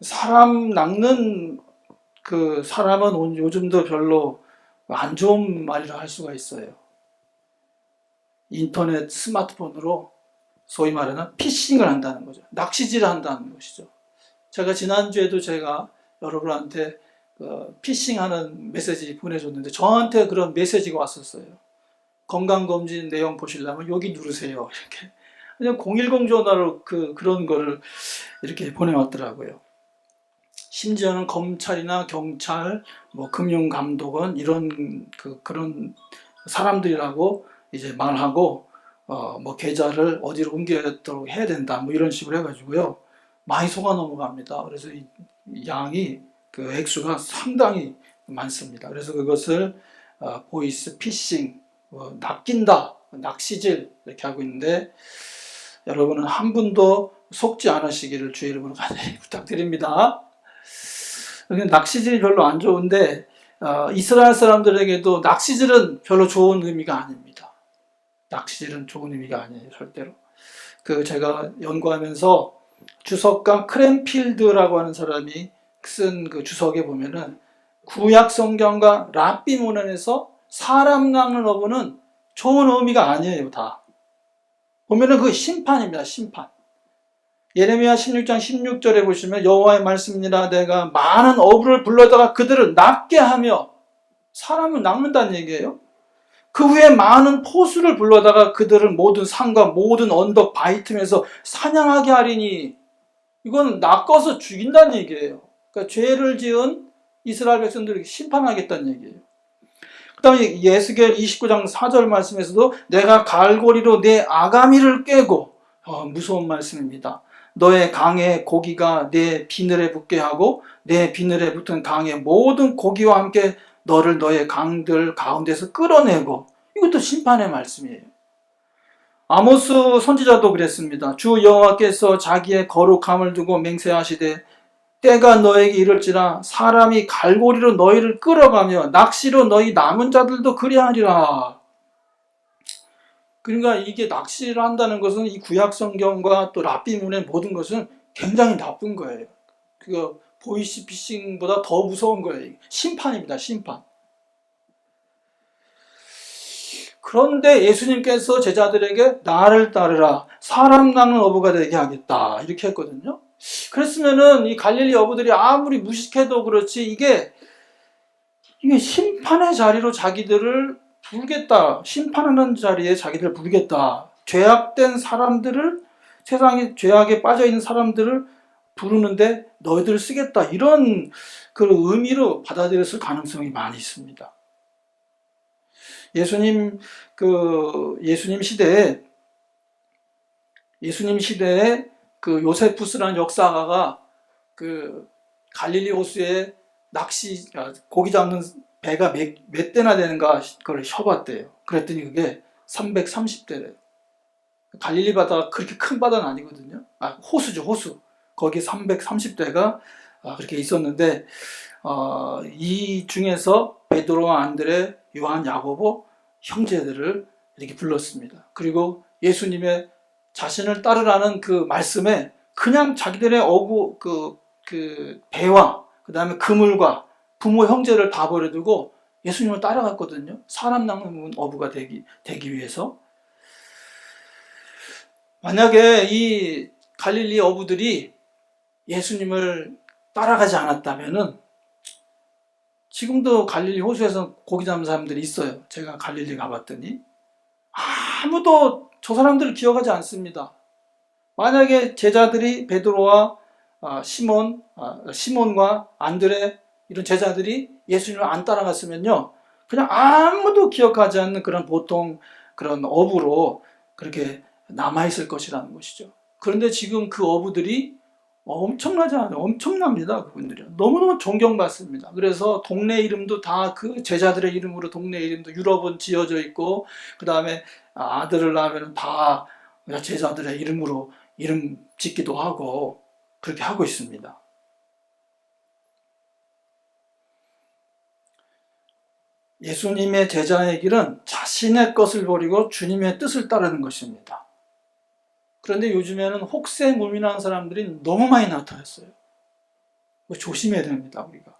사람 낚는 그 사람은 요즘도 별로 안 좋은 말이라 할 수가 있어요. 인터넷 스마트폰으로 소위 말하는 피싱을 한다는 거죠. 낚시질을 한다는 것이죠. 제가 지난주에도 제가 여러분한테 피싱하는 메시지 보내줬는데 저한테 그런 메시지가 왔었어요. 건강검진 내용 보시려면 여기 누르세요. 이렇게. 그냥 010 전화로 그런 거를 이렇게 보내왔더라고요. 심지어는 검찰이나 경찰, 뭐 금융감독원 이런 그런 사람들이라고 이제 말하고 뭐 계좌를 어디로 옮겨도록 해야 된다 뭐 이런 식으로 해가지고요 많이 속아 넘어갑니다. 그래서 이 양이 그 액수가 상당히 많습니다. 그래서 그것을 보이스 피싱, 낚인다, 낚시질 이렇게 하고 있는데 여러분은 한 분도 속지 않으시기를 주의 이름으로 간절히 부탁드립니다. 낚시질이 별로 안 좋은데 이스라엘 사람들에게도 낚시질은 별로 좋은 의미가 아닙니다. 낚시질은 좋은 의미가 아니에요, 절대로. 제가 연구하면서 주석가 크랜필드라고 하는 사람이 쓴 그 주석에 보면은 구약 성경과 랍비 문헌에서 사람 낚는 어부는 좋은 의미가 아니에요, 다. 보면은 그 심판입니다, 심판. 예레미야 16장 16절에 보시면 여호와의 말씀이니라 내가 많은 어부를 불러다가 그들을 낚게 하며 사람을 낚는다는 얘기예요. 그 후에 많은 포수를 불러다가 그들을 모든 산과 모든 언덕 바위 틈에서 사냥하게 하리니 이건 낚아서 죽인다는 얘기예요. 그러니까 죄를 지은 이스라엘 백성들을 심판하겠다는 얘기예요. 그 다음에 예스겔 29장 4절 말씀에서도 내가 갈고리로 내 아가미를 꿰고 무서운 말씀입니다. 너의 강의 고기가 내 비늘에 붙게 하고 내 비늘에 붙은 강의 모든 고기와 함께 너를 너의 강들 가운데서 끌어내고 이것도 심판의 말씀이에요. 아모스 선지자도 그랬습니다. 주 여호와께서 자기의 거룩함을 두고 맹세하시되 때가 너에게 이를지라 사람이 갈고리로 너희를 끌어가며 낚시로 너희 남은 자들도 그리하리라. 그러니까 이게 낚시를 한다는 것은 이 구약 성경과 또 랍비문의 모든 것은 굉장히 나쁜 거예요. 그거 보이스 피싱보다 더 무서운 거예요. 심판입니다, 심판. 그런데 예수님께서 제자들에게 나를 따르라 사람 낚는 어부가 되게 하겠다 이렇게 했거든요. 그랬으면은 이 갈릴리 어부들이 아무리 무식해도 그렇지 이게 심판의 자리로 자기들을 부르겠다, 심판하는 자리에 자기들을 부르겠다, 죄악된 사람들을, 세상에 죄악에 빠져있는 사람들을 부르는데 너희들을 쓰겠다 이런 그런 의미로 받아들였을 가능성이 많이 있습니다. 예수님 시대에 그 요세푸스라는 역사가가 그 갈릴리 호수에 고기 잡는 배가 몇 대나 되는가 그걸 쳐봤대요. 그랬더니 그게 330대래요. 갈릴리 바다가 그렇게 큰 바다는 아니거든요. 호수죠, 호수. 거기 330대가 그렇게 있었는데 이 중에서 베드로와 안드레, 요한, 야고보 형제들을 이렇게 불렀습니다. 그리고 예수님의 자신을 따르라는 그 말씀에 그냥 자기들의 배와 그 다음에 그물과 부모 형제를 다 버려두고 예수님을 따라갔거든요. 사람 낚는 어부가 되기 위해서. 만약에 이 갈릴리 어부들이 예수님을 따라가지 않았다면은 지금도 갈릴리 호수에서 고기 잡는 사람들이 있어요. 제가 갈릴리 가봤더니 아무도 저 사람들을 기억하지 않습니다. 만약에 제자들이 베드로와 시몬과 안드레 이런 제자들이 예수님을 안 따라갔으면요 그냥 아무도 기억하지 않는 그런 보통 그런 어부로 그렇게 남아있을 것이라는 것이죠. 그런데 지금 그 어부들이 엄청납니다. 그분들이 너무너무 존경받습니다. 그래서 동네 이름도 다 그 제자들의 이름으로 동네 이름도 유럽은 지어져 있고 그 다음에 아들을 낳으면 다 제자들의 이름으로 이름 짓기도 하고 그렇게 하고 있습니다. 예수님의 제자의 길은 자신의 것을 버리고 주님의 뜻을 따르는 것입니다. 그런데 요즘에는 혹세무민한 사람들이 너무 많이 나타났어요. 조심해야 됩니다, 우리가.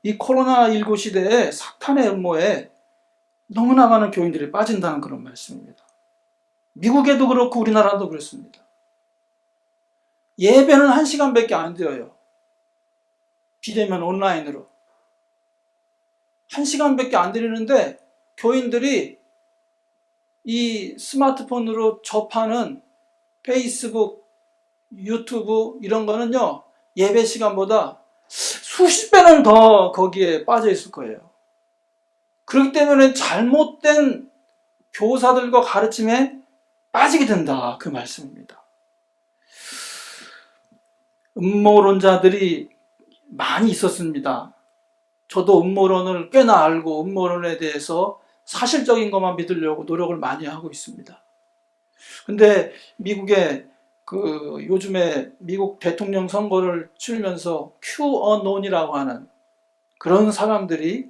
이 코로나19 시대에 사탄의 음모에 너무나 많은 교인들이 빠진다는 그런 말씀입니다. 미국에도 그렇고 우리나라도 그렇습니다. 예배는 1시간밖에 안 되어요. 비대면 온라인으로. 1시간밖에 안 드리는데 교인들이 이 스마트폰으로 접하는 페이스북, 유튜브 이런 거는요, 예배 시간보다 수십 배는 더 거기에 빠져 있을 거예요. 그렇기 때문에 잘못된 교사들과 가르침에 빠지게 된다, 그 말씀입니다. 음모론자들이 많이 있었습니다. 저도 음모론을 꽤나 알고 음모론에 대해서 사실적인 것만 믿으려고 노력을 많이 하고 있습니다. 근데 미국에 요즘에 미국 대통령 선거를 치르면서 QAnon이라고 하는 그런 사람들이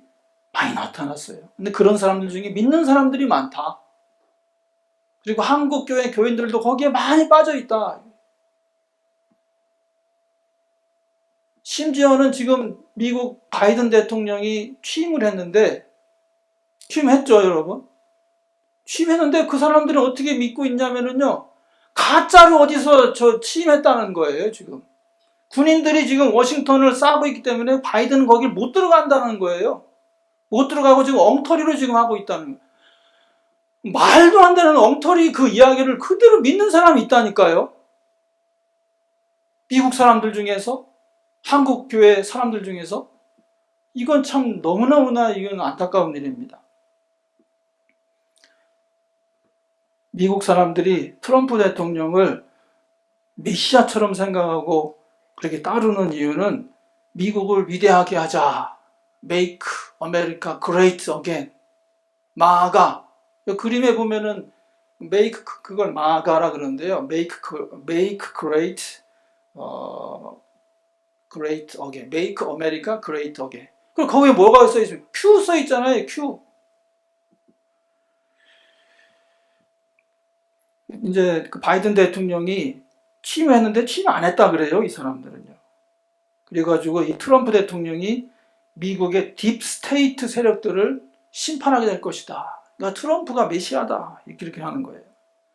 많이 나타났어요. 근데 그런 사람들 중에 믿는 사람들이 많다. 그리고 한국 교회 교인들도 거기에 많이 빠져 있다. 심지어는 지금 미국 바이든 대통령이 취임을 했는데, 취임했죠, 여러분? 취임했는데 그 사람들은 어떻게 믿고 있냐면요, 가짜로 어디서 취임했다는 거예요, 지금. 군인들이 지금 워싱턴을 싸고 있기 때문에 바이든은 거길 못 들어간다는 거예요. 못 들어가고 지금 엉터리로 지금 하고 있다는 거예요. 말도 안 되는 엉터리 그 이야기를 그대로 믿는 사람이 있다니까요. 미국 사람들 중에서, 한국 교회 사람들 중에서. 이건 참 너무나 이건 안타까운 일입니다. 미국 사람들이 트럼프 대통령을 메시아처럼 생각하고 그렇게 따르는 이유는 미국을 위대하게 하자. Make America Great Again. 마가. 그림에 보면은 make 그걸 마가라 그러는데요. make great great again. make America great again. 그럼 거기에 뭐가 써 있습니까? Q 써 있잖아요. Q. 이제 그 바이든 대통령이 취임했는데 취임 안 했다 그래요, 이 사람들은요. 그래가지고 이 트럼프 대통령이 미국의 딥스테이트 세력들을 심판하게 될 것이다. 그러니까 트럼프가 메시아다. 이렇게 하는 거예요.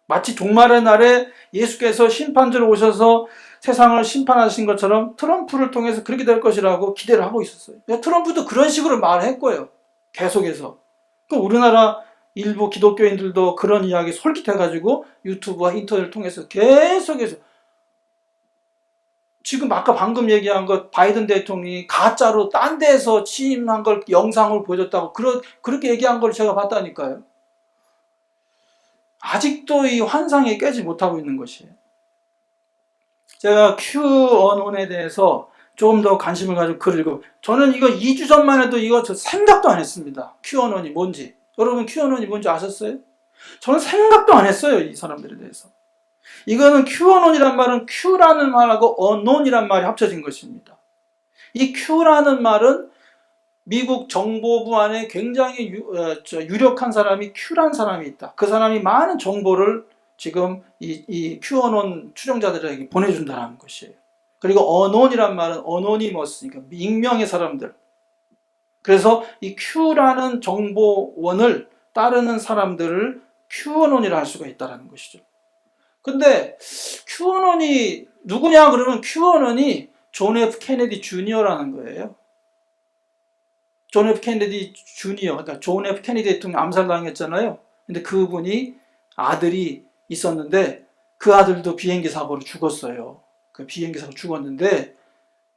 마치 종말의 날에 예수께서 심판자로 오셔서 세상을 심판하신 것처럼 트럼프를 통해서 그렇게 될 것이라고 기대를 하고 있었어요. 트럼프도 그런 식으로 말했고요. 계속해서. 우리나라 일부 기독교인들도 그런 이야기 솔깃해가지고 유튜브와 인터넷을 통해서 계속해서 지금 아까 방금 얘기한 것 바이든 대통령이 가짜로 딴 데서 취임한 걸 영상을 보여줬다고 그렇게 얘기한 걸 제가 봤다니까요. 아직도 이 환상에 깨지 못하고 있는 것이에요. 제가 QAnon에 대해서 조금 더 관심을 가지고 글을 읽고, 저는 이거 2주 전만 해도 이거 저 생각도 안 했습니다. QAnon이 뭔지. 여러분 QAnon이 뭔지 아셨어요? 저는 생각도 안 했어요, 이 사람들에 대해서. 이거는 QAnon이란 말은 Q라는 말하고 Anon이란 말이 합쳐진 것입니다. 이 Q라는 말은 미국 정보부 안에 굉장히 유력한 사람이 Q라는 사람이 있다. 그 사람이 많은 정보를 지금 이 QAnon 추종자들에게 보내준다는 것이에요. 그리고 Anon이란 말은 Anonymous, 그러니까 익명의 사람들. 그래서 이 Q라는 정보원을 따르는 사람들을 QAnon이라 할 수가 있다는 것이죠. 근데 QAnon이 누구냐 그러면 QAnon이 존 F 케네디 주니어라는 거예요. 존 F 케네디 주니어, 그러니까 존 F 케네디 대통령 암살당했잖아요. 근데 그분이 아들이 있었는데 그 아들도 비행기 사고로 죽었어요. 그 비행기 사고 죽었는데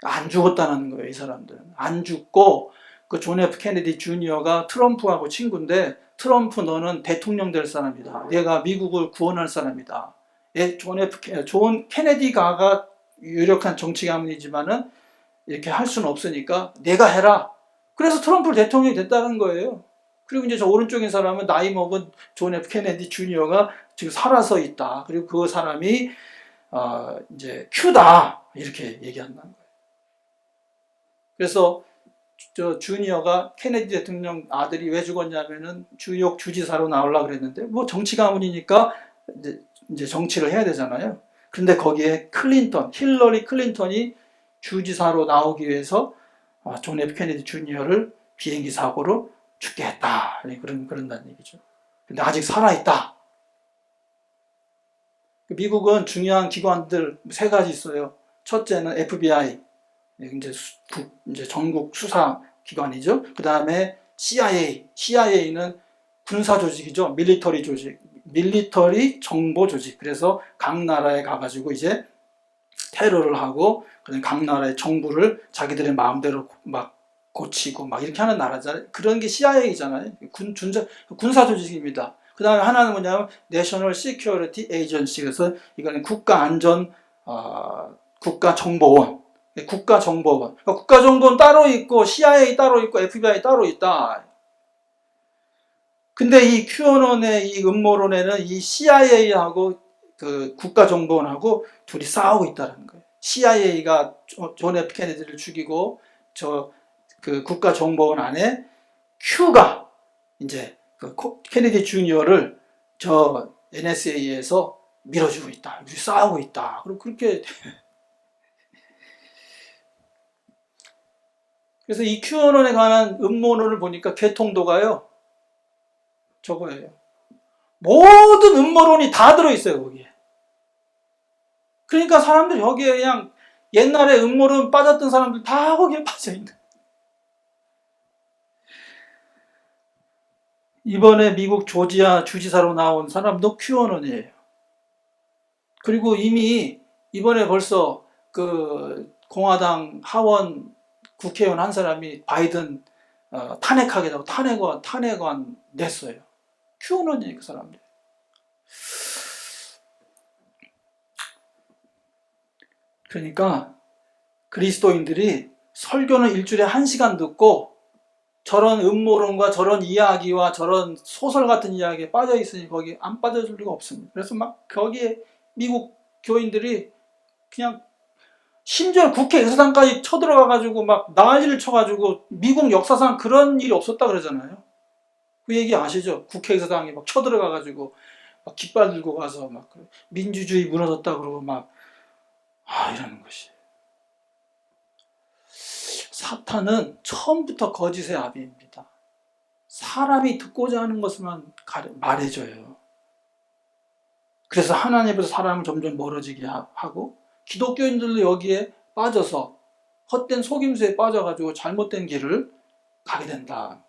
안 죽었다는 거예요, 이 사람들은. 안 죽고 그 존 F 케네디 주니어가 트럼프하고 친구인데, 트럼프 너는 대통령 될 사람이다. 내가 미국을 구원할 사람이다. 존 케네디가가 유력한 정치 가문이지만은 이렇게 할 수는 없으니까 내가 해라. 그래서 트럼프 대통령이 됐다는 거예요. 그리고 이제 저 오른쪽인 사람은 나이 먹은 존 F 케네디 주니어가 지금 살아서 있다. 그리고 그 사람이 이제 Q다. 이렇게 얘기한다는 거예요. 그래서 저 주니어가 케네디 대통령 아들이 왜 죽었냐면은 뉴욕 주지사로 나오려고 그랬는데, 뭐 정치 가문이니까 이제 정치를 해야 되잖아요. 근데 거기에 힐러리 클린턴이 주지사로 나오기 위해서 존 F 케네디 주니어를 비행기 사고로 죽게 했다. 그런다는 얘기죠. 근데 아직 살아있다. 미국은 중요한 기관들 세 가지 있어요. 첫째는 FBI, 이제 전국 수사 기관이죠. 그 다음에 CIA는 군사 조직이죠. 밀리터리 조직, 밀리터리 정보 조직. 그래서 각 나라에 가가지고 이제 테러를 하고, 그다음에 각 나라의 정부를 자기들의 마음대로 막 고치고 막 이렇게 하는 나라잖아요. 그런 게 CIA잖아요. 군사 조직입니다. 그 다음에 하나는 뭐냐면 National Security Agency. 그래서 이거는 국가정보원. 국가정보원. 그러니까 국가정보원 따로 있고 CIA 따로 있고 FBI 따로 있다. 근데 이 QAnon의 이 음모론에는 이 CIA하고 그 국가정보원하고 둘이 싸우고 있다는 거예요. CIA가 존 F 케네디를 죽이고 그 국가정보원 안에 Q가 이제 그 케네디 주니어를 저 NSA에서 밀어주고 있다. 싸우고 있다. 그리고 그렇게 그래서 이 QAnon에 관한 음모론을 보니까 개통도가요. 저거예요. 모든 음모론이 다 들어있어요, 거기에. 그러니까 사람들이 여기에 그냥 옛날에 음모론 빠졌던 사람들 다 거기에 빠져있는. 이번에 미국 조지아 주지사로 나온 사람도 QAnon이에요. 그리고 이미 이번에 벌써 그 공화당 하원 국회의원 한 사람이 바이든 탄핵하겠다고 탄핵안 냈어요. QAnon이에요, 그 사람들. 그러니까 그리스도인들이 설교는 일주일에 1시간 듣고 저런 음모론과 저런 이야기와 저런 소설 같은 이야기에 빠져 있으니 거기 안 빠져줄 리가 없습니다. 그래서 막 거기에 미국 교인들이 그냥 심지어 국회 의사당까지 쳐들어가가지고 막 난리를 쳐가지고 미국 역사상 그런 일이 없었다 그러잖아요. 그 얘기 아시죠? 국회 의사당에 막 쳐들어가가지고 막 깃발 들고 가서 막 민주주의 무너졌다 그러고 막 이러는 것이. 사탄은 처음부터 거짓의 아비입니다. 사람이 듣고자 하는 것을만 말해줘요. 그래서 하나님에서 사람을 점점 멀어지게 하고 기독교인들도 여기에 빠져서 헛된 속임수에 빠져가지고 잘못된 길을 가게 된다.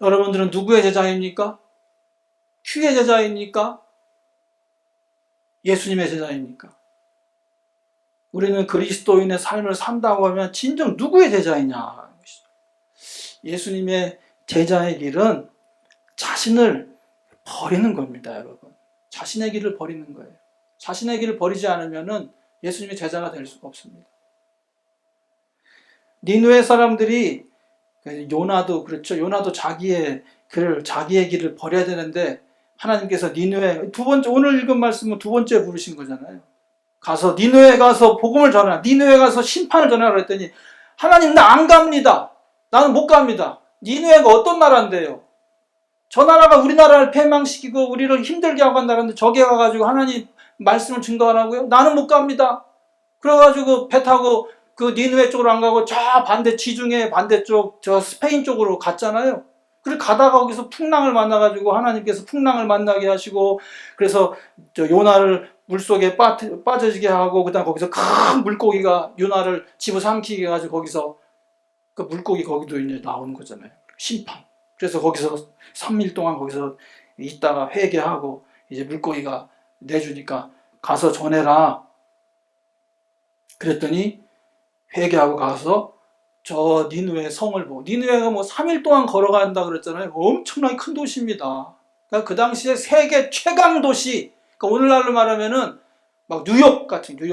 여러분들은 누구의 제자입니까? 큐의 제자입니까? 예수님의 제자입니까? 우리는 그리스도인의 삶을 산다고 하면 진정 누구의 제자이냐? 예수님의 제자의 길은 자신을 버리는 겁니다, 여러분. 자신의 길을 버리는 거예요. 자신의 길을 버리지 않으면 예수님의 제자가 될 수가 없습니다. 니느웨 사람들이, 요나도 그렇죠. 요나도 자기의 길을 버려야 되는데 하나님께서 니느웨, 오늘 읽은 말씀은 두 번째 부르신 거잖아요. 가서 니느웨 가서 복음을 전하라. 니느웨 가서 심판을 전하라 그랬더니 하나님 나 안 갑니다. 나는 못 갑니다. 니느웨가 어떤 나라인데요? 저 나라가 우리나라를 패망시키고 우리를 힘들게 하고 간 나라인데 저기 가가지고 하나님 말씀을 증거하라고요? 나는 못 갑니다. 그래가지고 배 타고 그 니느웨 쪽으로 안 가고 저 반대 지중해 반대쪽 저 스페인 쪽으로 갔잖아요. 그리고 가다가 거기서 풍랑을 만나가지고 하나님께서 풍랑을 만나게 하시고 그래서 저 요나를 물속에 빠져지게 하고 그다음 거기서 큰 물고기가 요나를 집어삼키게 해가지고 거기서 그 물고기 거기도 이제 나오는 거잖아요. 심판. 그래서 거기서 3일 동안 거기서 있다가 회개하고 이제 물고기가 내주니까 가서 전해라. 그랬더니 회개하고 가서 저 니느웨 성을 보고 니느웨가 뭐 3일 동안 걸어간다 그랬잖아요. 엄청나게 큰 도시입니다. 그러니까 그 당시에 세계 최강 도시. 그러니까 오늘날로 말하면은 막 뉴욕 같은 거.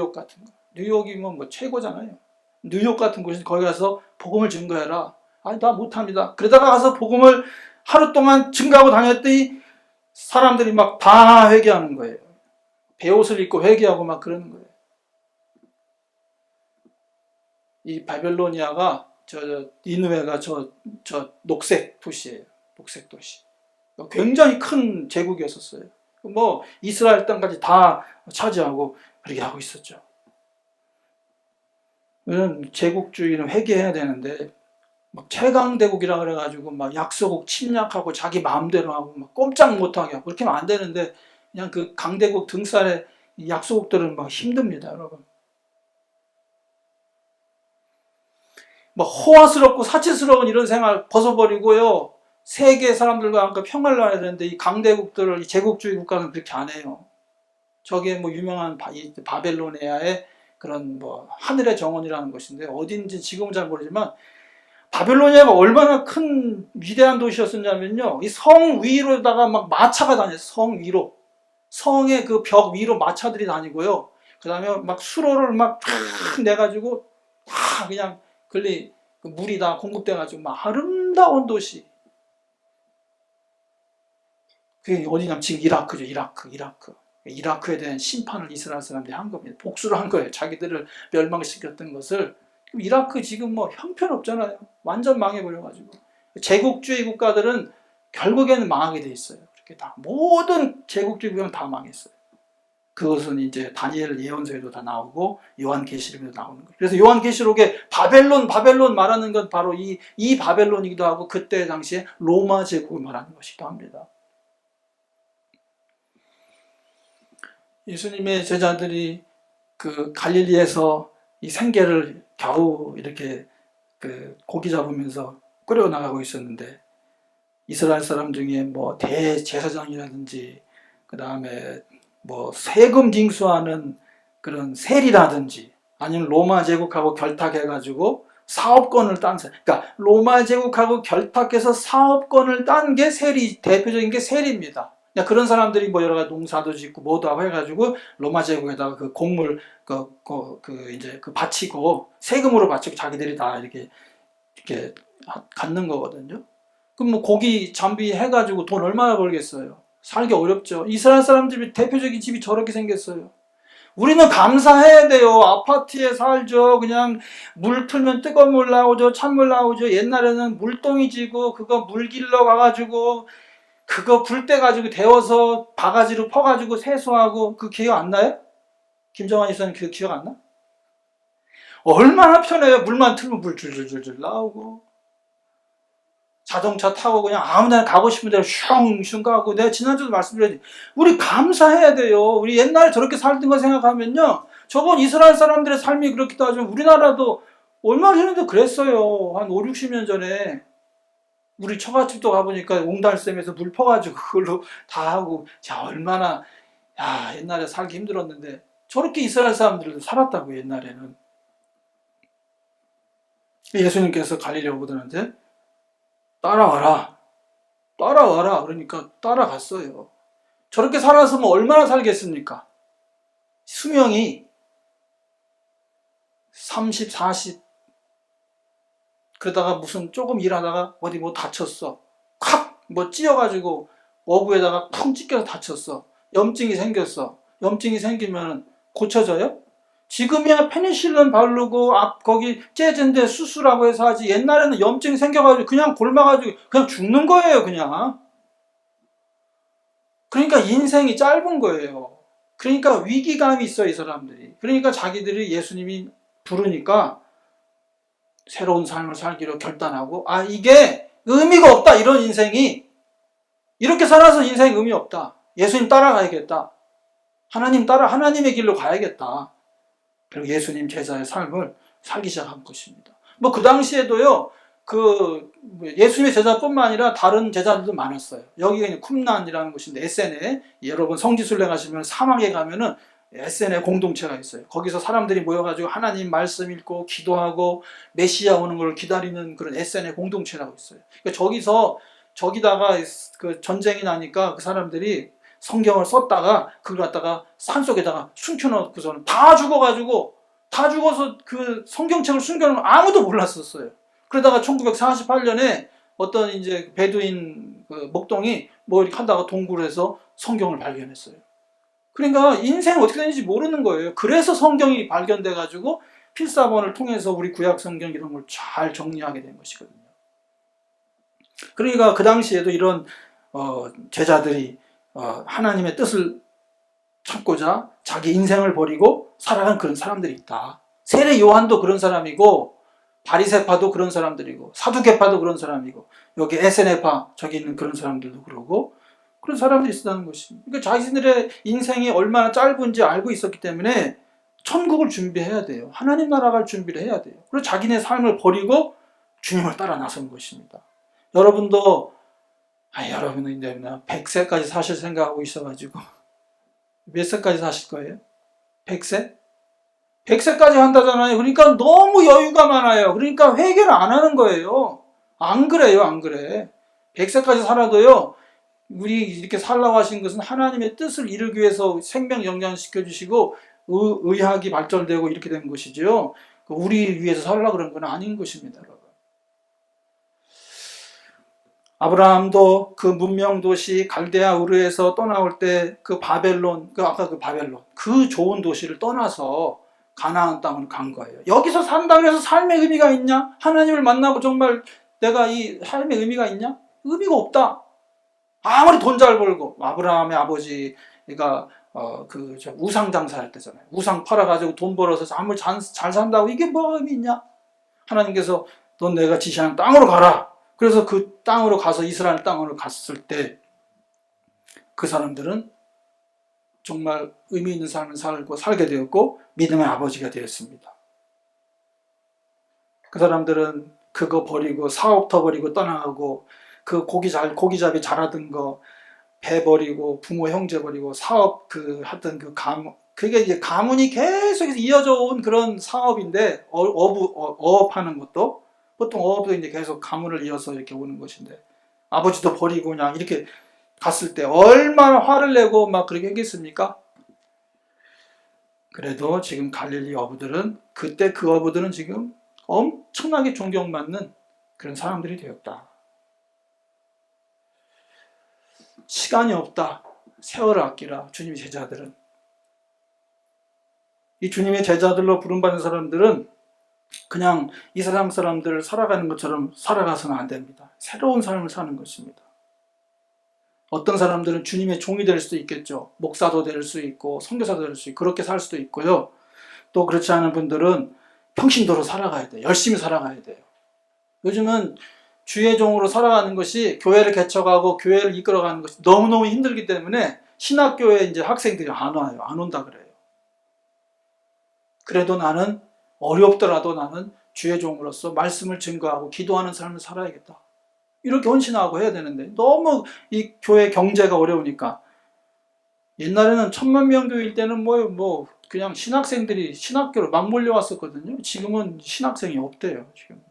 뉴욕이면 뭐 최고잖아요. 뉴욕 같은 곳에 거기 가서 복음을 증거해라. 아니 나 못합니다. 그러다가 가서 복음을 하루 동안 증거하고 다녔더니 사람들이 막 다 회개하는 거예요. 베옷을 입고 회개하고 막 그러는 거예요. 이 바벨로니아가 니느웨가 저 녹색 도시예요. 녹색 도시. 굉장히 큰 제국이었었어요. 뭐 이스라엘 땅까지 다 차지하고 그렇게 하고 있었죠. 우리는 제국주의는 회개해야 되는데 막 최강대국이라 그래가지고 막 약소국 침략하고 자기 마음대로 하고 막 꼼짝 못하게 하고 그렇게 하면 안 되는데 그냥 그 강대국 등살에 이 약소국들은 막 힘듭니다, 여러분. 막 호화스럽고 사치스러운 이런 생활 벗어버리고요. 세계 사람들과 함께 평화를 나눠야 되는데 이 강대국들을 이 제국주의 국가는 그렇게 안 해요. 저게 뭐 유명한 바벨로니아의 그런 뭐 하늘의 정원이라는 것인데 어딘지 지금은 잘 모르지만 바벨로니아가 얼마나 큰 위대한 도시였었냐면요. 이 성 위로다가 막 마차가 다녔어요. 성 위로. 성의 그 벽 위로 마차들이 다니고요. 그 다음에 막 수로를 막 탁 내가지고 다 그냥 그 물이 다 공급돼가지고 막 아름다운 도시. 그게 어디냐면 지금 이라크죠. 이라크. 이라크에 대한 심판을 이스라엘 사람들이 한 겁니다. 복수를 한 거예요. 자기들을 멸망시켰던 것을. 이라크 지금 뭐 형편없잖아요. 완전 망해버려가지고. 제국주의 국가들은 결국에는 망하게 돼 있어요. 그렇게 다. 모든 제국주의 국가는 다 망했어요. 그것은 이제 다니엘 예언서에도 다 나오고 요한계시록에도 나오는 거예요. 그래서 요한계시록에 바벨론 말하는 건 바로 이 바벨론이기도 하고 그때 당시에 로마 제국을 말하는 것이기도 합니다. 예수님의 제자들이 그 갈릴리에서 이 생계를 겨우 이렇게 그 고기 잡으면서 끌어 나가고 있었는데 이스라엘 사람 중에 뭐 대제사장이라든지 그 다음에 뭐 세금 징수하는 그런 세리라든지 아니면 로마 제국하고 결탁해가지고 사업권을 딴 사람, 그러니까 로마 제국하고 결탁해서 사업권을 딴 게 대표적인 게 세리입니다. 그런 사람들이 뭐 여러 가지 농사도 짓고 뭐도 하고 해가지고 로마 제국에다가 그 곡물 이제 그 바치고 세금으로 바치고 자기들이 다 이렇게 갖는 거거든요. 그럼 뭐 고기 잠비 해가지고 돈 얼마나 벌겠어요? 살기 어렵죠. 이스라엘 사람들이 대표적인 집이 저렇게 생겼어요. 우리는 감사해야 돼요. 아파트에 살죠. 그냥 물 틀면 뜨거운 물 나오죠. 찬물 나오죠. 옛날에는 물동이 지고 그거 물 길러 가가지고 그거 불 때 가지고 데워서 바가지로 퍼가지고 세수하고 그 기억 안 나요? 김정환 이사님 그 기억 안 나? 얼마나 편해요. 물만 틀면 물 줄줄줄줄 나오고 자동차 타고 그냥 아무데나 가고 싶은 대로 슝슝 가고 내가 지난주도 말씀드렸지 우리 감사해야 돼요. 우리 옛날에 저렇게 살던 거 생각하면요. 저번 이스라엘 사람들의 삶이 그렇기도 하지만 우리나라도 얼마 전에도 그랬어요. 한 5, 60년 전에 우리 처갓집도 가보니까 옹달샘에서 물 퍼가지고 그걸로 다 하고 자 얼마나 옛날에 살기 힘들었는데 저렇게 이스라엘 사람들도 살았다고 옛날에는. 예수님께서 갈릴리 오거든한테 따라와라 그러니까 따라갔어요. 저렇게 살았으면 얼마나 살겠습니까? 수명이 30, 40 그러다가 무슨 조금 일하다가 어디 뭐 다쳤어. 콱! 뭐 찧어가지고 어부에다가 쿵 찢겨서 다쳤어. 염증이 생겼어. 염증이 생기면 고쳐져요? 지금이야 페니실린 바르고 거기 째진데 수술하고 해서 하지 옛날에는 염증이 생겨가지고 그냥 골마가지고 그냥 죽는 거예요 그냥. 그러니까 인생이 짧은 거예요. 그러니까 위기감이 있어 이 사람들이. 그러니까 자기들이 예수님이 부르니까 새로운 삶을 살기로 결단하고 이게 의미가 없다 이런 인생이 이렇게 살아서 인생 의미 없다. 예수님 따라가야겠다. 하나님의 길로 가야겠다. 그리고 예수님 제자의 삶을 살기 시작한 것입니다. 뭐 그 당시에도요, 예수님의 제자뿐만 아니라 다른 제자들도 많았어요. 여기가 쿰란이라는 곳인데 에센에 여러분 성지순례 가시면 사막에 가면은 에센에 공동체가 있어요. 거기서 사람들이 모여가지고 하나님 말씀 읽고 기도하고 메시아 오는 걸 기다리는 그런 에센의 공동체라고 있어요. 그러니까 저기다가 그 전쟁이 나니까 그 사람들이 성경을 썼다가 그걸 갖다가 산속에다가 숨겨놓고서는 다 죽어서 그 성경책을 숨겨놓은 걸 아무도 몰랐었어요. 그러다가 1948년에 어떤 이제 베두인 그 목동이 뭐 이렇게 하다가 동굴에서 성경을 발견했어요. 그러니까 인생은 어떻게 되는지 모르는 거예요. 그래서 성경이 발견돼가지고 필사본을 통해서 우리 구약 성경 이런 걸 잘 정리하게 된 것이거든요. 그러니까 그 당시에도 이런 제자들이 하나님의 뜻을 찾고자 자기 인생을 버리고 살아간 그런 사람들이 있다. 세례 요한도 그런 사람이고 바리새파도 그런 사람들이고 사두개파도 그런 사람이고 여기 에세네파 저기 있는 그런 사람들도 그러고 그런 사람들이 있었다는 것입니다. 그러니까 자신들의 인생이 얼마나 짧은지 알고 있었기 때문에 천국을 준비해야 돼요. 하나님 나라 갈 준비를 해야 돼요. 그리고 자기네 삶을 버리고 주님을 따라 나선 것입니다. 여러분도 여러분은 이제 100세까지 사실 생각하고 있어가지고 몇 세까지 사실 거예요? 100세? 100세까지 한다잖아요. 그러니까 너무 여유가 많아요. 그러니까 회개를 안 하는 거예요. 안 그래요, 안 그래. 100세까지 살아도요, 우리 이렇게 살라고 하신 것은 하나님의 뜻을 이루기 위해서 생명 영장시켜 주시고 의학이 발전되고 이렇게 된 것이죠. 우리 위해서 살라고 그런 건 아닌 것입니다, 여러분. 아브라함도 그 문명 도시 갈대아 우르에서 떠나올 때 그 바벨론, 아까 그 바벨론, 그 좋은 도시를 떠나서 가나안 땅으로 간 거예요. 여기서 산다고 해서 삶의 의미가 있냐? 하나님을 만나고 정말 내가 이 삶의 의미가 있냐? 의미가 없다. 아무리 돈 잘 벌고 아브라함의 아버지가 우상 장사할 때잖아요. 우상 팔아가지고 돈 벌어서 아무리 잘 산다고 이게 뭐가 의미 있냐? 하나님께서 넌 내가 지시하는 땅으로 가라. 그래서 그 땅으로 가서 이스라엘 땅으로 갔을 때 그 사람들은 정말 의미 있는 삶을 살게 되었고 믿음의 아버지가 되었습니다. 그 사람들은 그거 버리고 사업터 버리고 떠나가고 그 고기잡이 잘하던 거 배 버리고 부모 형제 버리고 사업 하던 그게 이제 가문이 계속해서 이어져 온 그런 사업인데 어업하는 것도 보통 어업도 이제 계속 가문을 이어서 이렇게 오는 것인데 아버지도 버리고 그냥 이렇게 갔을 때 얼마나 화를 내고 막 그렇게 했겠습니까? 그래도 지금 갈릴리 어부들은 그때 그 어부들은 지금 엄청나게 존경받는 그런 사람들이 되었다. 시간이 없다. 세월을 아끼라. 주님의 제자들은. 이 주님의 제자들로 부름받는 사람들은 그냥 이 세상 사람들을 살아가는 것처럼 살아가서는 안 됩니다. 새로운 삶을 사는 것입니다. 어떤 사람들은 주님의 종이 될 수도 있겠죠. 목사도 될 수 있고 선교사도 될 수 있고 그렇게 살 수도 있고요. 또 그렇지 않은 분들은 평신도로 살아가야 돼요. 열심히 살아가야 돼요. 요즘은 주의 종으로 살아가는 것이 교회를 개척하고 교회를 이끌어가는 것이 너무너무 힘들기 때문에 신학교에 이제 학생들이 안 와요. 안 온다 그래요. 그래도 나는 어렵더라도 나는 주의 종으로서 말씀을 증거하고 기도하는 삶을 살아야겠다. 이렇게 헌신하고 해야 되는데 너무 이 교회 경제가 어려우니까 옛날에는 10,000명 교회일 때는 그냥 신학생들이 신학교로 막 몰려왔었거든요. 지금은 신학생이 없대요. 지금.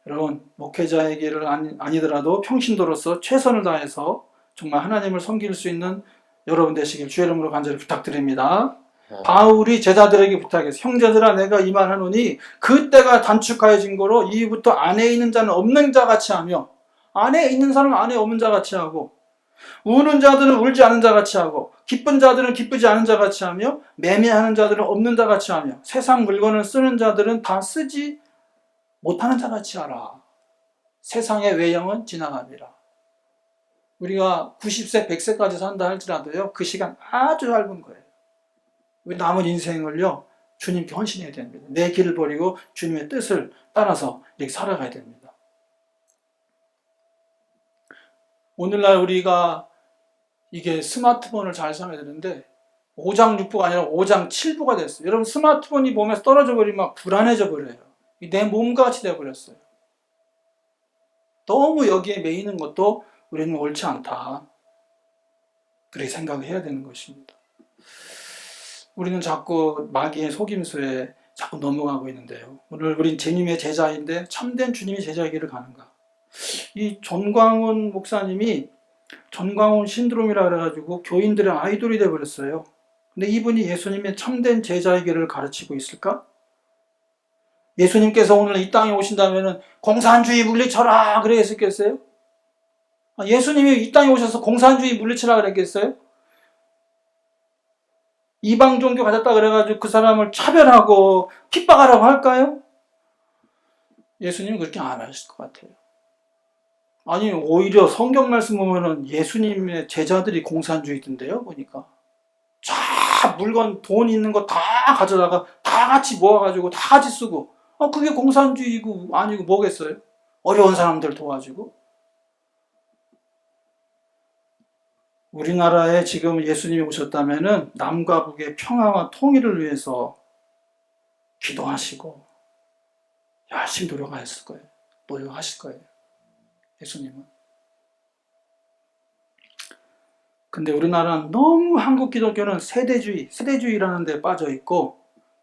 여러분 목회자의 길을 아니더라도 평신도로서 최선을 다해서 정말 하나님을 섬길 수 있는 여러분 되시길 주의 이름으로 간절히 부탁드립니다. 바울이 제자들에게 부탁해서 형제들아 내가 이만하노니 그때가 단축하여진 거로 이후부터 안에 있는 자는 없는 자 같이 하며 안에 있는 사람은 안에 없는 자 같이 하고 우는 자들은 울지 않은 자 같이 하고 기쁜 자들은 기쁘지 않은 자 같이 하며 매매하는 자들은 없는 자 같이 하며 세상 물건을 쓰는 자들은 다 쓰지 못하는 자 같이 하라. 세상의 외형은 지나갑니다. 우리가 90세, 100세까지 산다 할지라도요 그 시간 아주 짧은 거예요. 남은 인생을요 주님께 헌신해야 됩니다. 내 길을 버리고 주님의 뜻을 따라서 이렇게 살아가야 됩니다. 오늘날 우리가 이게 스마트폰을 잘 사용해야 되는데 5장 6부가 아니라 5장 7부가 됐어요. 여러분 스마트폰이 몸에서 떨어져 버리면 막 불안해져 버려요. 내 몸같이 되어버렸어요. 너무 여기에 매이는 것도 우리는 옳지 않다. 그렇게 생각을 해야 되는 것입니다. 우리는 자꾸 마귀의 속임수에 자꾸 넘어가고 있는데요. 오늘 우린 주님의 제자인데 참된 주님의 제자이기를 가는가? 이 전광훈 목사님이 전광훈 신드롬이라 그래가지고 교인들의 아이돌이 되어버렸어요. 근데 이분이 예수님의 참된 제자이기를 가르치고 있을까? 예수님께서 오늘 이 땅에 오신다면 공산주의 물리쳐라 그래 했겠어요? 예수님이 이 땅에 오셔서 공산주의 물리쳐라 그랬겠어요? 이방 종교 가졌다 그래가지고 그 사람을 차별하고 핍박하라고 할까요? 예수님은 그렇게 안 하실 것 같아요. 아니 오히려 성경 말씀 보면은 예수님의 제자들이 공산주의던데요 보니까 다 물건, 돈 있는 거 다 가져다가 다 같이 모아가지고 다 같이 쓰고, 그게 공산주의고 아니고 뭐겠어요? 어려운 사람들 도와주고. 우리나라에 지금 예수님이 오셨다면은 남과 북의 평화와 통일을 위해서 기도하시고 열심히 노력하실 거예요. 예수님은. 근데 우리나라는 너무 한국 기독교는 세대주의라는 데 빠져 있고,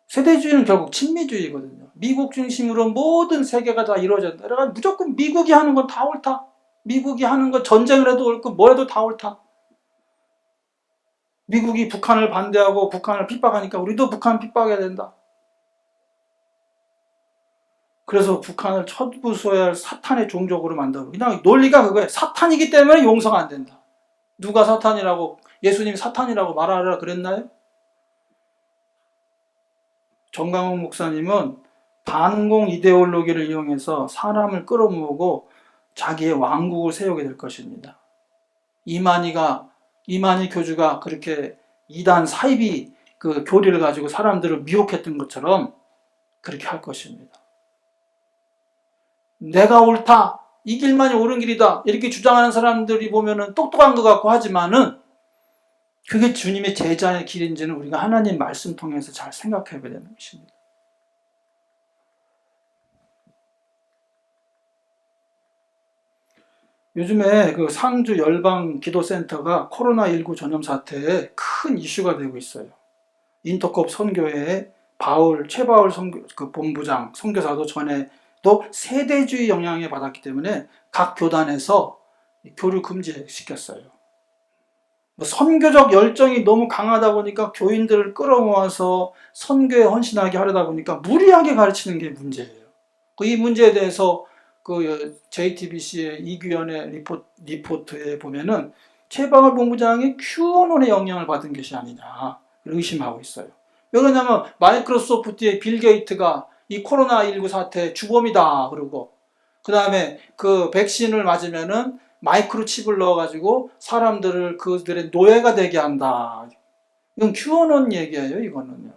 세대주의는 결국 친미주의거든요. 미국 중심으로 모든 세계가 다 이루어진다. 그러니까 무조건 미국이 하는 건 다 옳다. 미국이 하는 건 전쟁을 해도 옳고 뭘 해도 다 옳다. 미국이 북한을 반대하고 북한을 핍박하니까 우리도 북한 핍박해야 된다. 그래서 북한을 처부숴야 할 사탄의 종족으로 만들고, 그냥 논리가 그거예요. 사탄이기 때문에 용서가 안 된다. 누가 사탄이라고, 예수님이 사탄이라고 말하라 그랬나요? 정강훈 목사님은 반공 이데올로기를 이용해서 사람을 끌어모으고 자기의 왕국을 세우게 될 것입니다. 이만희 교주가 그렇게 이단 사이비 그 교리를 가지고 사람들을 미혹했던 것처럼 그렇게 할 것입니다. 내가 옳다, 이 길만이 옳은 길이다, 이렇게 주장하는 사람들이 보면은 똑똑한 것 같고 하지만은 그게 주님의 제자의 길인지는 우리가 하나님 말씀 통해서 잘 생각해 봐야 되는 것입니다. 요즘에 그 상주 열방 기도센터가 코로나19 전염 사태에 큰 이슈가 되고 있어요. 인터컵 선교회의 최바울 그 본부장, 선교사도 전에도 세대주의 영향을 받았기 때문에 각 교단에서 교류 금지시켰어요. 선교적 열정이 너무 강하다 보니까 교인들을 끌어모아서 선교에 헌신하게 하려다 보니까 무리하게 가르치는 게 문제예요. 이 문제에 대해서 그 JTBC의 이규현의 리포트에 보면은 최방울 본부장이 QAnon의 영향을 받은 것이 아니냐 의심하고 있어요. 왜 그러냐면 마이크로소프트의 빌 게이트가 이 코로나19 사태 주범이다 그러고, 그 다음에 그 백신을 맞으면은 마이크로칩을 넣어가지고 사람들을 그들의 노예가 되게 한다. 이건 QAnon 얘기예요, 이거는요.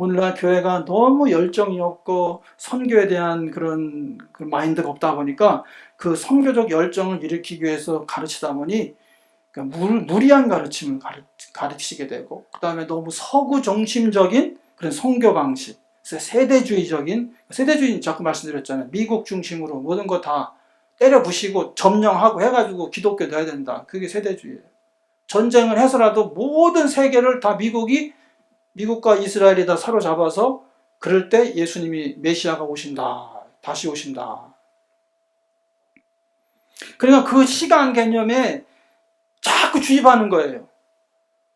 오늘날 교회가 너무 열정이 없고 선교에 대한 그런 마인드가 없다 보니까 그 선교적 열정을 일으키기 위해서 가르치다 보니 무리한 가르침을 가르치게 되고, 그 다음에 너무 서구 중심적인 그런 선교 방식, 세대주의 자꾸 말씀드렸잖아요. 미국 중심으로 모든 거 다 때려 부시고 점령하고 해가지고 기독교 넣어야 된다. 그게 세대주의예요. 전쟁을 해서라도 모든 세계를 다 미국과 이스라엘이 다 사로잡아서 그럴 때 예수님이 메시아가 오신다. 다시 오신다. 그러니까 그 시간 개념에 자꾸 주입하는 거예요.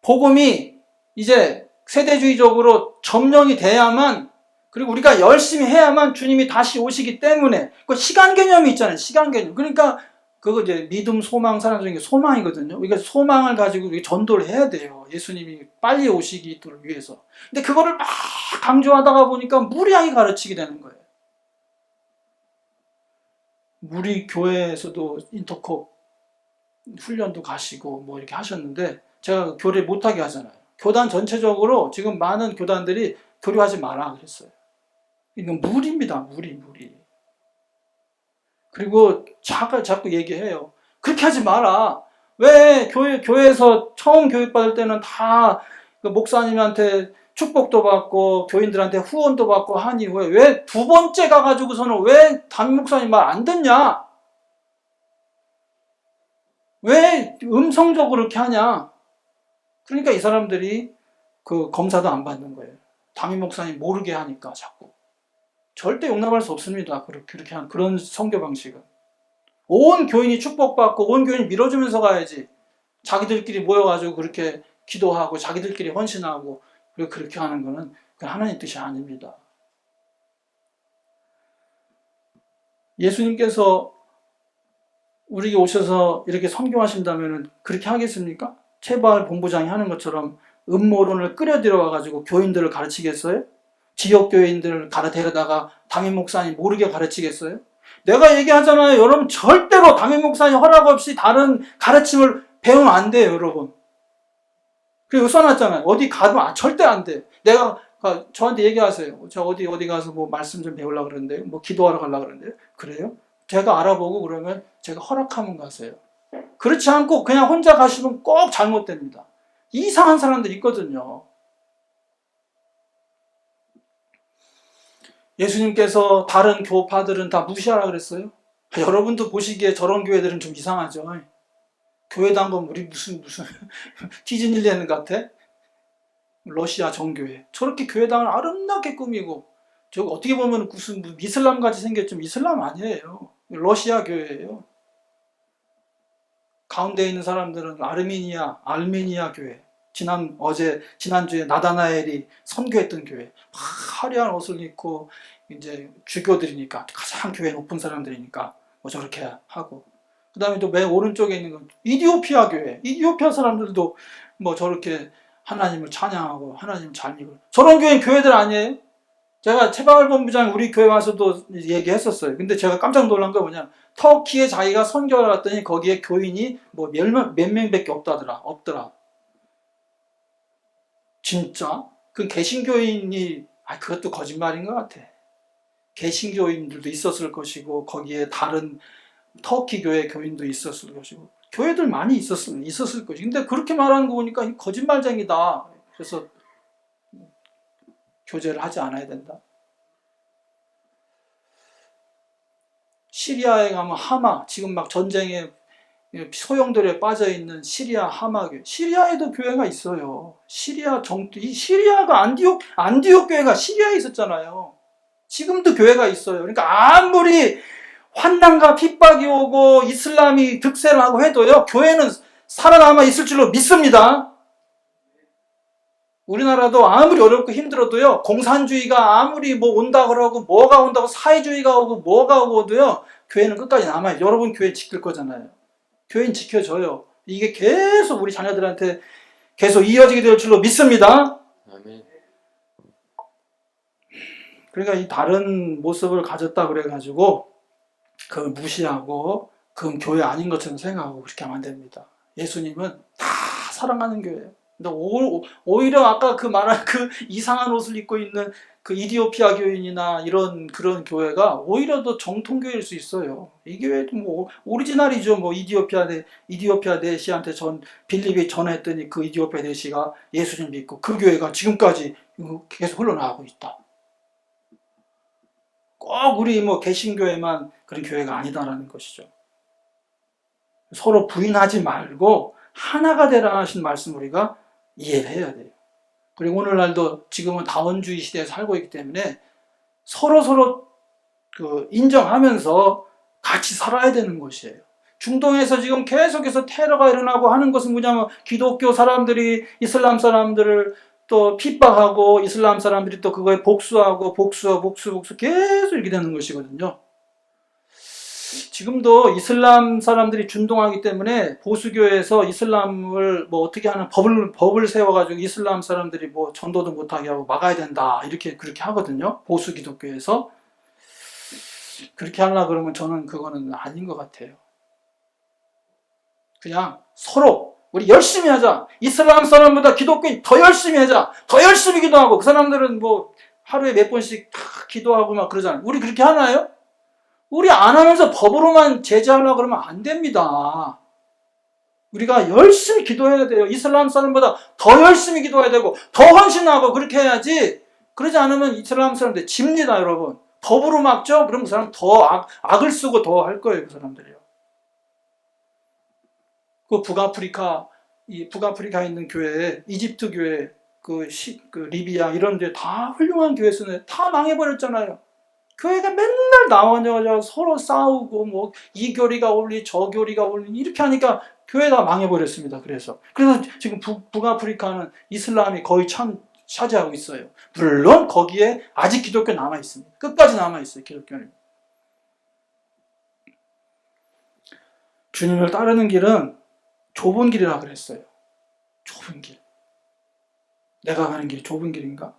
복음이 이제 세대주의적으로 점령이 돼야만, 그리고 우리가 열심히 해야만 주님이 다시 오시기 때문에 그 시간 개념이 있잖아요. 시간 개념. 그러니까 그거 이제 믿음, 소망, 사랑 중에 소망이거든요. 우리가 소망을 가지고 우리가 전도를 해야 돼요. 예수님이 빨리 오시기 위해서. 근데 그거를 막 강조하다가 보니까 무리하게 가르치게 되는 거예요. 우리 교회에서도 인터컵 훈련도 가시고 뭐 이렇게 하셨는데 제가 교류 못하게 하잖아요. 교단 전체적으로 지금 많은 교단들이 교류하지 마라 그랬어요. 이건 무리입니다. 무리. 그리고 자꾸 얘기해요. 그렇게 하지 마라. 왜 교회에서 처음 교육받을 때는 다 그 목사님한테 축복도 받고 교인들한테 후원도 받고 하니 왜 두 번째 가가지고서는 왜 담임 목사님 말 안 듣냐? 왜 음성적으로 그렇게 하냐? 그러니까 이 사람들이 그 검사도 안 받는 거예요. 담임 목사님 모르게 하니까 자꾸. 절대 용납할 수 없습니다. 그렇게 한 그런 선교 방식은. 온 교인이 축복받고 온 교인이 밀어주면서 가야지. 자기들끼리 모여가지고 그렇게 기도하고 자기들끼리 헌신하고 그렇게 하는 거는 하나님 뜻이 아닙니다. 예수님께서 우리에게 오셔서 이렇게 선교하신다면 그렇게 하겠습니까? 최바울 본부장이 하는 것처럼 음모론을 끌어들여와가지고 교인들을 가르치겠어요? 지역 교인들을 데려다가 담임 목사님 모르게 가르치겠어요? 내가 얘기하잖아요. 여러분 절대로 담임 목사님 허락 없이 다른 가르침을 배우면 안 돼요, 여러분. 그리고 써놨잖아요. 어디 가도 절대 안 돼. 내가 저한테 얘기하세요. 저 어디 가서 뭐 말씀 좀 배우려고 그러는데, 뭐 기도하러 가려고 그러는데, 그래요? 제가 알아보고 그러면 제가 허락하면 가세요. 그렇지 않고 그냥 혼자 가시면 꼭 잘못됩니다. 이상한 사람들 있거든요. 예수님께서 다른 교파들은 다 무시하라 그랬어요? 여러분도 보시기에 저런 교회들은 좀 이상하죠. 교회 단건 우리 무슨 디즈니랜드 같아? 러시아 정교회. 저렇게 교회당을 아름답게 꾸미고, 저 어떻게 보면 무슨 이슬람 같이 생겼지만 이슬람 아니에요. 러시아 교회예요. 가운데 있는 사람들은 알메니아 교회. 지난주에 나다나엘이 선교했던 교회. 화려한 옷을 입고, 이제 주교들이니까, 가장 교회 높은 사람들이니까, 뭐 저렇게 하고. 그 다음에 또 맨 오른쪽에 있는 건 이디오피아 교회. 이디오피아 사람들도 뭐 저렇게 하나님을 찬양하고, 하나님 잘 믿고. 저런 교회는 교회들 아니에요? 제가 최방울 본부장 우리 교회 와서도 얘기했었어요. 근데 제가 깜짝 놀란 거 뭐냐. 터키에 자기가 선교를 갔더니 거기에 교인이 뭐 몇 명밖에 없더라. 진짜? 그 개신교인이, 그것도 거짓말인 것 같아. 개신교인들도 있었을 것이고, 거기에 다른 터키 교회 교인도 있었을 것이고, 교회들 많이 있었을 것이고. 근데 그렇게 말하는 거 보니까 거짓말쟁이다. 그래서 교제를 하지 않아야 된다. 시리아에 가면 하마, 지금 막 전쟁에 소용돌이에 빠져 있는 시리아 하마 교회. 시리아에도 교회가 있어요. 시리아가 안디옥 교회가 시리아에 있었잖아요. 지금도 교회가 있어요. 그러니까 아무리 환난과 핍박이 오고 이슬람이 득세를 하고 해도요, 교회는 살아남아 있을 줄로 믿습니다. 우리나라도 아무리 어렵고 힘들어도요, 공산주의가 아무리 뭐 온다 그러고, 뭐가 온다고, 사회주의가 오고, 뭐가 오고도요, 교회는 끝까지 남아요. 여러분 교회 지킬 거잖아요. 교회는 지켜줘요. 이게 계속 우리 자녀들한테 계속 이어지게 될 줄로 믿습니다. 아멘. 그러니까 이 다른 모습을 가졌다 그래가지고, 그걸 무시하고, 그건 교회 아닌 것처럼 생각하고 그렇게 하면 안 됩니다. 예수님은 다 사랑하는 교회예요. 근데 오히려 아까 그 말한 그 이상한 옷을 입고 있는 그 이디오피아 교인이나 그런 교회가 오히려 더 정통교회일 수 있어요. 이 교회도 뭐 오리지널이죠. 뭐 이디오피아 내시한테 빌립이 전했더니 그 이디오피아 내시가 예수님 믿고 그 교회가 지금까지 계속 흘러나가고 있다. 꼭 우리 뭐 개신교회만 그런 교회가 아니다라는 것이죠. 서로 부인하지 말고 하나가 되라 하신 말씀 우리가 이해를 해야 돼요. 그리고 오늘날도 지금은 다원주의 시대에 살고 있기 때문에 서로 인정하면서 같이 살아야 되는 것이에요. 중동에서 지금 계속해서 테러가 일어나고 하는 것은 뭐냐면 기독교 사람들이 이슬람 사람들을 또 핍박하고 이슬람 사람들이 또 그거에 복수 계속 이렇게 되는 것이거든요. 지금도 이슬람 사람들이 준동하기 때문에 보수교회에서 이슬람을 뭐 어떻게 하는 법을 세워가지고 이슬람 사람들이 뭐 전도도 못하게 하고 막아야 된다. 그렇게 하거든요. 보수 기독교에서. 그렇게 하려고 그러면 저는 그거는 아닌 것 같아요. 그냥 서로 우리 열심히 하자. 이슬람 사람보다 기독교인 더 열심히 하자. 더 열심히 기도하고 그 사람들은 뭐 하루에 몇 번씩 기도하고 막 그러잖아요. 우리 그렇게 하나요? 우리 안 하면서 법으로만 제재하려고 그러면 안 됩니다. 우리가 열심히 기도해야 돼요. 이슬람 사람보다 더 열심히 기도해야 되고 더 헌신하고 그렇게 해야지. 그러지 않으면 이슬람 사람들 집니다, 여러분. 법으로 막죠? 그럼 그 사람 더 악을 쓰고 더 할 거예요, 그 사람들이요. 그 북아프리카에 있는 교회, 이집트 교회, 리비아 이런 데 다 훌륭한 교회에서는 다 망해버렸잖아요. 교회가 맨날 나와서 서로 싸우고 뭐 이 교리가 옳니 저 교리가 옳니 이렇게 하니까 교회가 망해버렸습니다. 그래서 지금 북아프리카는 이슬람이 거의 차지하고 있어요. 물론 거기에 아직 기독교 남아 있습니다. 끝까지 남아 있어요. 기독교는. 주님을 따르는 길은 좁은 길이라 그랬어요. 좁은 길. 내가 가는 길이 좁은 길인가?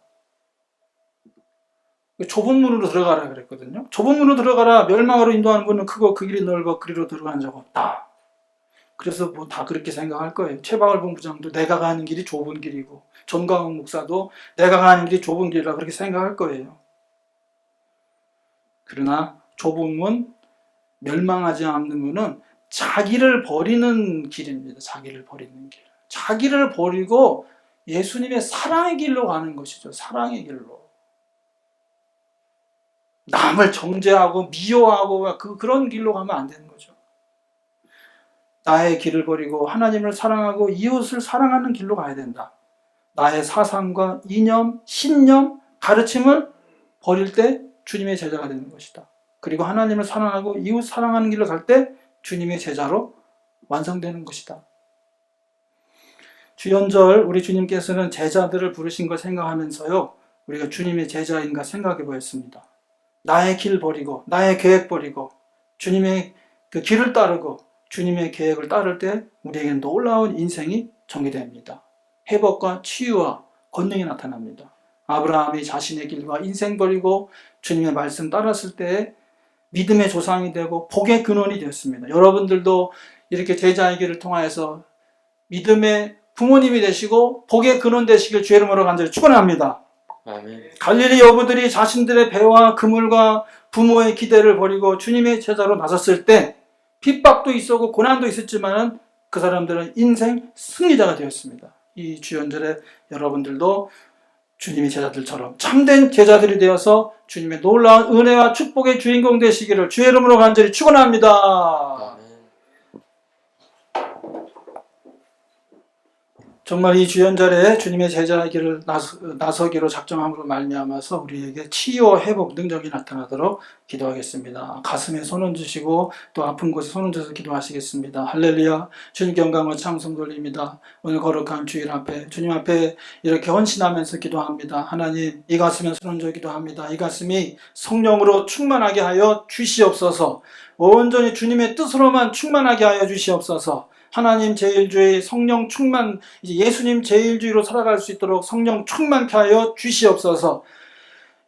좁은 문으로 들어가라 그랬거든요. 좁은 문으로 들어가라. 멸망으로 인도하는 문은 크고 그 길이 넓어 그리로 들어간 적 없다. 그래서 뭐 다 그렇게 생각할 거예요. 최박을 본부장도 내가 가는 길이 좁은 길이고 전광훈 목사도 내가 가는 길이 좁은 길이라 그렇게 생각할 거예요. 그러나 좁은 문, 멸망하지 않는 문은 자기를 버리는 길입니다. 자기를 버리는 길. 자기를 버리고 예수님의 사랑의 길로 가는 것이죠. 사랑의 길로. 남을 정죄하고 미워하고 그런 길로 가면 안 되는 거죠. 나의 길을 버리고 하나님을 사랑하고 이웃을 사랑하는 길로 가야 된다. 나의 사상과 이념, 신념, 가르침을 버릴 때 주님의 제자가 되는 것이다. 그리고 하나님을 사랑하고 이웃 사랑하는 길로 갈 때 주님의 제자로 완성되는 것이다. 주연절 우리 주님께서는 제자들을 부르신 걸 생각하면서요, 우리가 주님의 제자인가 생각해 보였습니다. 나의 길 버리고 나의 계획 버리고 주님의 그 길을 따르고 주님의 계획을 따를 때 우리에게 놀라운 인생이 전개됩니다. 회복과 치유와 권능이 나타납니다. 아브라함이 자신의 길과 인생 버리고 주님의 말씀 따랐을 때 믿음의 조상이 되고 복의 근원이 되었습니다. 여러분들도 이렇게 제자의 길을 통하여서 믿음의 부모님이 되시고 복의 근원 되시길 주의 이름으로 간절히 축원합니다. 아멘. 갈릴리 여부들이 자신들의 배와 그물과 부모의 기대를 버리고 주님의 제자로 나섰을 때 핍박도 있었고 고난도 있었지만 그 사람들은 인생 승리자가 되었습니다. 이 주연절에 여러분들도 주님의 제자들처럼 참된 제자들이 되어서 주님의 놀라운 은혜와 축복의 주인공 되시기를 주의 이름으로 간절히 축원합니다. 아멘. 정말 이 주연절에 주님의 제자의 길을 나서기로 작정함으로 말미암아서 우리에게 치유와 회복 능력이 나타나도록 기도하겠습니다. 가슴에 손 얹으시고 또 아픈 곳에 손 얹어서 기도하시겠습니다. 할렐루야. 주님께 영광과 찬송 돌립니다. 오늘 거룩한 주일 앞에 주님 앞에 이렇게 헌신하면서 기도합니다. 하나님, 이 가슴에 손 얹어 기도합니다. 이 가슴이 성령으로 충만하게 하여 주시옵소서. 온전히 주님의 뜻으로만 충만하게 하여 주시옵소서. 하나님 제일주의 성령 충만, 이제 예수님 제일주의로 살아갈 수 있도록 성령 충만케 하여 주시옵소서.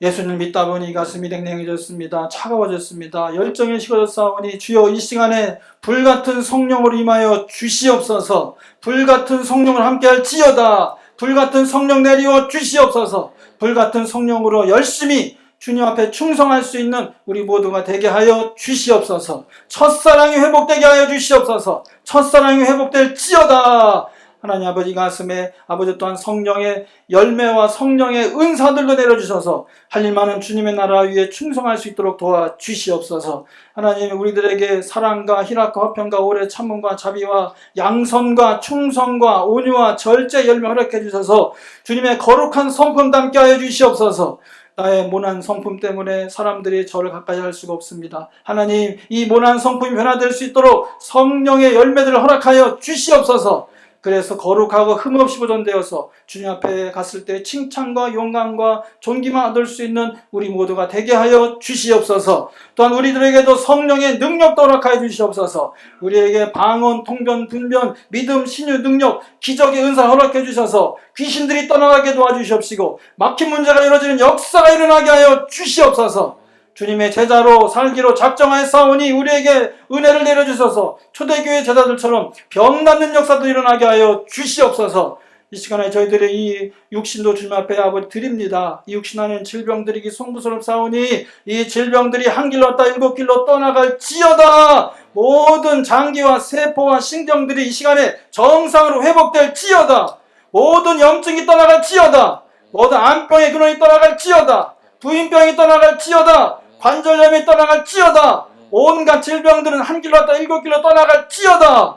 예수님 믿다 보니 가슴이 냉랭해졌습니다. 차가워졌습니다. 열정이 식어졌사오니 주여 이 시간에 불같은 성령으로 임하여 주시옵소서. 불같은 성령을 함께할지어다. 불같은 성령 내리워 주시옵소서. 불같은 성령으로 열심히 주님 앞에 충성할 수 있는 우리 모두가 되게 하여 주시옵소서. 첫사랑이 회복되게 하여 주시옵소서. 첫사랑이 회복될지어다. 하나님 아버지 가슴에 아버지 또한 성령의 열매와 성령의 은사들도 내려주셔서 할 일 많은 주님의 나라 위에 충성할 수 있도록 도와주시옵소서. 하나님 우리들에게 사랑과 희락과 화평과 오래 참음과 자비와 양선과 충성과 온유와 절제 열매 허락해 주셔서 주님의 거룩한 성품 담게 하여 주시옵소서. 나의 모난 성품 때문에 사람들이 저를 가까이 할 수가 없습니다. 하나님, 이 모난 성품이 변화될 수 있도록 성령의 열매들을 허락하여 주시옵소서. 그래서 거룩하고 흠없이 보존되어서 주님 앞에 갔을 때 칭찬과 영광과 존귀만 얻을 수 있는 우리 모두가 되게 하여 주시옵소서. 또한 우리들에게도 성령의 능력도 허락하여 주시옵소서. 우리에게 방언, 통변, 분변, 믿음, 신유, 능력, 기적의 은사 허락해 주셔서 귀신들이 떠나가게 도와주시옵시고 막힌 문제가 이루어지는 역사가 일어나게 하여 주시옵소서. 주님의 제자로 살기로 작정하였사오니 우리에게 은혜를 내려주셔서 초대교회 제자들처럼 병 낫는 역사도 일어나게 하여 주시옵소서. 이 시간에 저희들의 이 육신도 주님 앞에 아버지 드립니다. 이 육신 안에는 질병들이 송구스럽사오니 이 질병들이 한 길로 왔다 일곱 길로 떠나갈지어다. 모든 장기와 세포와 신경들이 이 시간에 정상으로 회복될지어다. 모든 염증이 떠나갈지어다. 모든 암병의 근원이 떠나갈지어다. 부인병이 떠나갈지어다. 관절염이 떠나갈지어다. 온갖 질병들은 한 길로 왔다 일곱 길로 떠나갈지어다.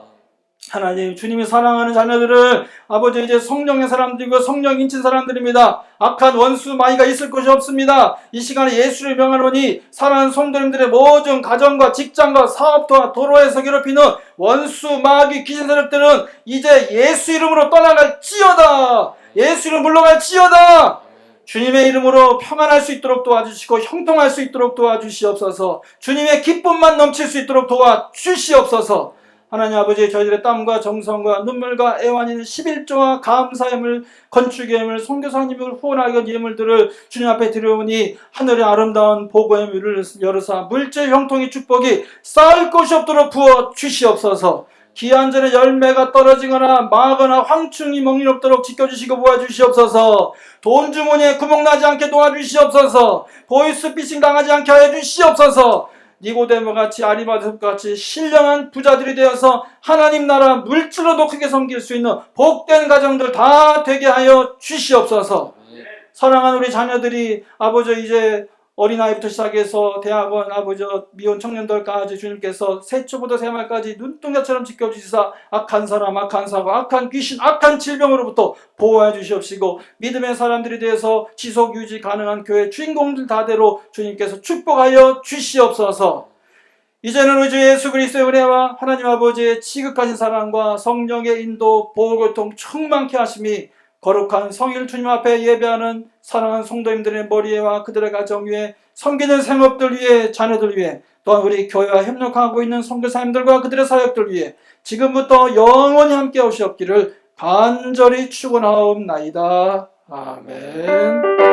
하나님, 주님이 사랑하는 자녀들을 아버지 이제 성령의 사람들이고 성령 인친 사람들입니다. 악한 원수 마귀가 있을 것이 없습니다. 이 시간에 예수를 명하노니 사랑하는 성도님들의 모든 가정과 직장과 사업과 도로에서 괴롭히는 원수 마귀 귀신 세력들은 이제 예수 이름으로 떠나갈지어다. 예수 이름 물러갈지어다. 주님의 이름으로 평안할 수 있도록 도와주시고 형통할 수 있도록 도와주시옵소서. 주님의 기쁨만 넘칠 수 있도록 도와주시옵소서. 하나님 아버지, 저희들의 땀과 정성과 눈물과 애완인 11조와 감사함을 건축예물 선교사님을 후원하기 예물들을 주님 앞에 드려오니 하늘의 아름다운 보고의 뮤를 열으사 물질 형통의 축복이 쌓을 것이 없도록 부어 주시옵소서. 기한 전에 열매가 떨어지거나 마거나 황충이 먹이 없도록 지켜주시고 모아주시옵소서. 돈 주머니에 구멍 나지 않게 도와주시옵소서. 보이스피싱 당하지 않게 하여 주시옵소서. 니고데모같이 아리마드같이 신령한 부자들이 되어서 하나님 나라 물질로도 크게 섬길 수 있는 복된 가정들 다 되게 하여 주시옵소서. 사랑하는 우리 자녀들이 아버지 이제 어린아이부터 시작해서 대학원 아버지 미혼 청년들까지 주님께서 세초부터 세말까지 눈동자처럼 지켜주시사 악한 사람, 악한 사고, 악한 귀신, 악한 질병으로부터 보호해 주시옵시고 믿음의 사람들이 되어서 지속 유지 가능한 교회 주인공들 다대로 주님께서 축복하여 주시옵소서. 이제는 우리 주 예수 그리스도의 은혜와 하나님 아버지의 지극하신 사랑과 성령의 인도 보호교통 충만케 하심이 거룩한 성일 주님 앞에 예배하는 사랑하는 성도님들의 머리에와 그들의 가정 위에 섬기는 생업들 위에 자녀들 위에 또한 우리 교회와 협력하고 있는 선교사님들과 그들의 사역들 위에 지금부터 영원히 함께 하시옵기를 간절히 축원하옵나이다. 아멘.